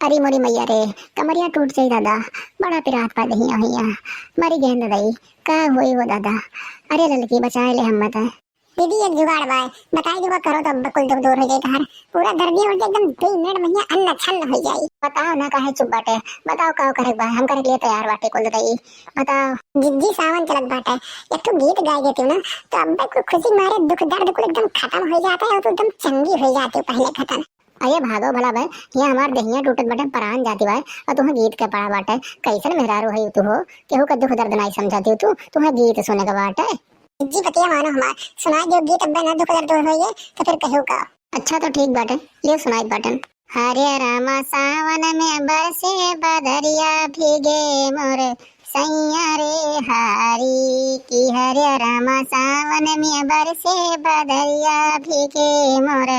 अरे मोरी मैया रे, कमरिया टूट जाई दादा। बड़ा पिरात पा दहिया भैया, मरी गेंद दई का होई हो दादा। अरे ललकी बचाए ले हिम्मत है। दीदी एक जुगाड़ बाय बताई जुगाड़ करो तो बिल्कुल दुख दूर हो जाए तार। पूरा दर्दी हो जाए एकदम 2 मिनट भैया अन्न छन्न हो जाई। बताओ ना काहे चुप बाटे, बताओ का करे बा हम करे लिए तैयार बाटे कुल दई। बताओ जिज्जी सावन चलत बाटे, एक तो गीत गाई देती हूं ना तो अब को खुशी मारे दुख दर्द को एकदम खत्म हो जाता है और तो एकदम चंगी हो जाती है पहले खत्म। अरे भागो भला भाई, ये हमार देहिया टूटत बाटे परान जाती भाई और तुम्हें गीत के पड़ा बाटे। कैसन मेहरारू है तू हो केहू का दुख दर्द नहीं समझाती तू, तुम्हें गीत सुने का बाटे। जी बतिया मानो हमार सुनाई जो गीत अब ना दुख दर्द होइए तो फिर कहू का। अच्छा तो ठीक बाटे, ले सुनाई बटन। हरे रामा सावन में बरसे बदरिया भीगे मोर सैया रे हारी की। हरे रामा सावन में बरसे बदरिया भीगे मोर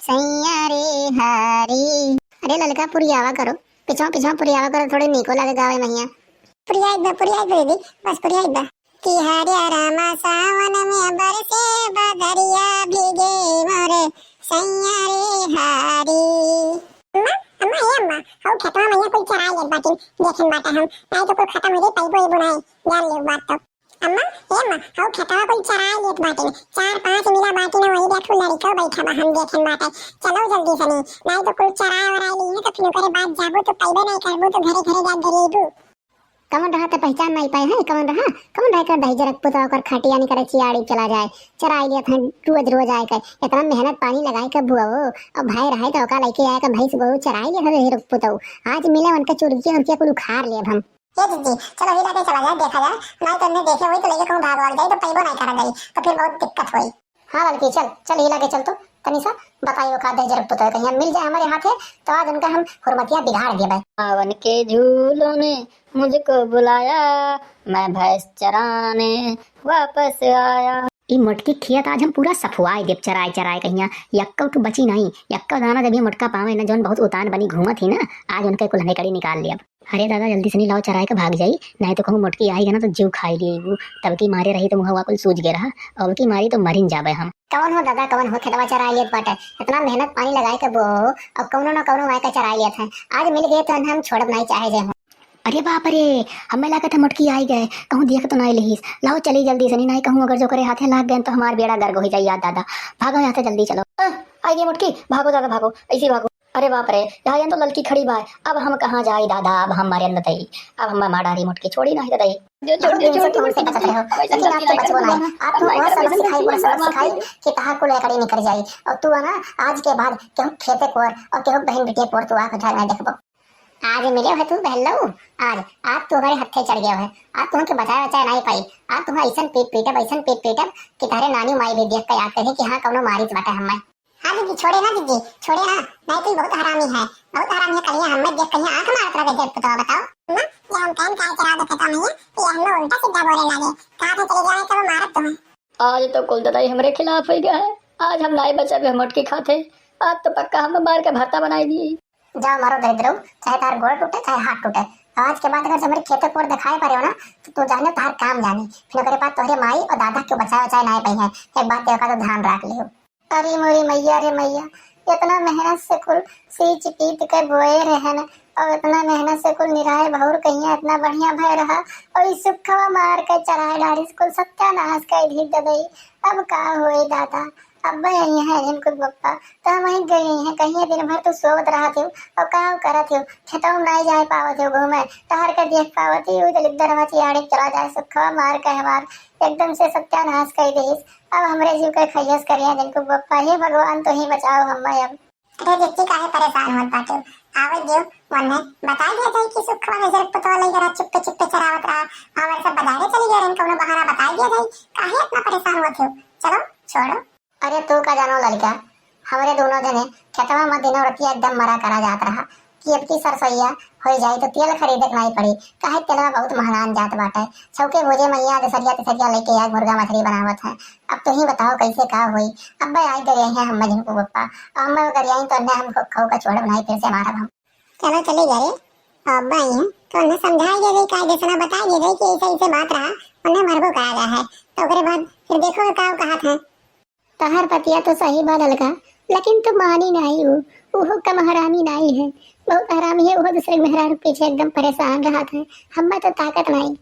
सैया रे हारी। अरे ललका पुरियावा करो, पिछवा पिछवा पुरियावा करो, थोड़े नीको लगे गावे मैया। पुरिया दीदी बस पुरिया कि हरे रामा सावन में बरसे बदरिया भीगे मोर सैया रे हारी। अम्मा अम्मा ये अम्मा हाउ खेतवा मैया कोई चराई ले बाटी देखन बाटा हम नहीं तो कोई खत्म हो जाए पैबो ही बुनाई जान ले बात तो। अम्मा ये अम्मा हाउ खेतवा कोई चराई ले बाटी 4-5 मिला बाटी ना वही देखो लड़का बैठा बा हम देखन बाटा। चलो जल्दी से नहीं तो कोई चराई वराई ली है तो फिर करे बात जाबो तो पैबे नहीं करबो तो घरे घरे जा गरीबू। कमन रहा तो पहचान नहीं पाए है, कमन रहा कर दही जरक पुता कर खाटिया नहीं करे चियाड़ी चला जाए चराई लिया था रोज आए कर इतना मेहनत पानी लगाए कर बुआ वो अब भाई रहे तो का लेके आए का भैंस गो चराई लिया था दही पुता आज मिले उनका चुड़की उनके कुल खार लिए हम। ये दीदी चलो हिला के चला जाए देखा जाए नहीं तो ने देखे वही तो लेके कहूं भाग जाए तो पैबो नहीं करा गई तो फिर बहुत दिक्कत हुई। हां लड़की चल चल हिला के चल तो तनिसा बताइयो का दही जरक पुता कहीं मिल जाए हमारे हाथ है तो आज उनका हम हुर्मतिया बिगाड़ दिए भाई। सावन के झूलों ने मुझको बुलाया मैं भैंस चराने वापस आया। ई मोटकी खेत आज हम पूरा सफुआई देव चराए चराए कहिया यक्का तो बची नहीं यक्का दाना जब ये मोटका पावे ना जोन बहुत उतान बनी घूमत ही ना आज उनके कुल हनेकड़ी निकाल लिया। अरे दादा जल्दी से नहीं लाओ चराए के भाग जाई नहीं तो कहूँ मोटकी आई ना तो जीव खाई लिए तब की मारे रही तो मुहवा कुल सूझ गया रहा अब की मारी तो मरिन जाबे हम। कौन हो दादा कौन हो खेतवा चराई लियत बाटे इतना मेहनत पानी लगाए के वो अब कौनो ना कौनो वाय का चराई लियत है आज मिल गए तो हम छोड़ब नहीं चाहे जे। अरे बाप रे हमें लगा था मोटकी आई गए कहूँ देख तो नहीं लिहिस लाओ चली जल्दी से नहीं कहूँ अगर जो करे हाथे लाग गए तो हमार बेड़ा गर्ग हो जाए याद दादा भागो यहाँ से जल्दी चलो। आई गई मोटकी भागो दादा भागो ऐसी भागो। अरे बाप रे यहाँ तो ललकी खड़ी बाय अब हम कहाँ जाए दादा अब हम मारे अंदर दही अब हम मार डारी मोटकी छोड़ी नहीं दही कि कहा को लेकर निकल जाई और तू ना आज के बाद केहू खेते कोर और केहू बहन बिटिया कोर तू आंख उठा नहीं देखबो। आज मिले है तू बहन लो आज तुम्हारे हत्थे चढ़ गया है आज तुमके बचाए बचाए नहीं पाई आज तुम्हें ऐसा पेट पीटब कि तारे नानी माई भी देख कर याद करे कि हाँ कौनो मारी बाटा हम। हाँ दीदी छोड़े ना नहीं तो बहुत हरामी है कलिया हमें देख कहीं आंख मारत रहे देख तो बताओ ना ये हम कान काय चरा देता नहीं ये हम लोग उल्टा सीधा बोलने लगे कहां पे चले जाए तो मारत तुम्हें। आज तो कुल ददाई हमारे खिलाफ हो गया है आज हम नहीं बचा भी मोटकी खाते आज तो पक्का हम मार के भरता बनाई दी। जाओ मारो दरिद्रो चाहे तार गोड़ टूटे चाहे हाथ टूटे आज के बाद अगर हमारे खेतों को दिखाए पड़े हो ना तो तू जाने तार काम जाने फिर अगर बात तोहरे माई और दादा क्यों बचाए नहीं पाई है एक बात तेरे का तो ध्यान रख लियो। अरे मोरी मैया रे मैया इतना मेहनत से कुल सींच पीट के बोए रहे न और इतना मेहनत से कुल निराए बहुर कहीं इतना बढ़िया भय रहा और इस सुखवा मार के चराए डारी कुल सत्यानाश कर दी दई अब का होए दादा अब यही है जिनको बप्पा तो हम वहीं गई हैं कहीं दिन भर तो सोवत रहा थे और काम करत हो खेतों में नहीं जा पावत हो घूमे टहर के देख पावत हो तो लिद्दर हमारी आड़े चला जाए सुखवा मार के हमार एकदम से सत्यानाश कर देस अब हमरे जीव के खैयस करिया जिनको बप्पा हे भगवान तो ही बचाओ हमें अब। अरे जितनी काहे परेशान होत बाटे आवे देव मने बता दिया जाए कि सुखवा में जरक पतो लई जरा चुप्पे चुप्पे चरावत रहा हमारे सब बधारे चली गए इनको बहाना बता दिया जाए काहे इतना परेशान होत हो चलो छोड़ो। अरे तू का जानो लड़का हमारे दोनों जने खेतवा में दिनों रतिया एकदम मरा करा जात रहा कि अब की सरसोईया हो जाए तो तेल खरीदे नहीं पड़ी काहे तेलवा बहुत महंगान जात बाटे छौके भोजे मैया दसरिया लेके आग मुर्गा मछली बनावत है अब तो ही बताओ कैसे का हुई अब भाई आई करे हैं हम जिनको पप्पा हम करिया तो अन्य हम खो का छोड़ बनाई फिर से मारब हम। चलो चले गए अब भाई हैं तो उन्हें समझाई दे गई कायदे से ना बताई दे गई कि ऐसे ऐसे बात रहा उन्हें मरबो कहा गया है तो उसके बाद फिर देखो का कहा था तहर पतिया तो सही बात लगा लेकिन तू मानी नहीं हो वो कम हरामी नहीं है बहुत हरामी है वो, दूसरे मेहरारू पीछे एकदम परेशान रहा था। हम्मा तो ताकत नहीं।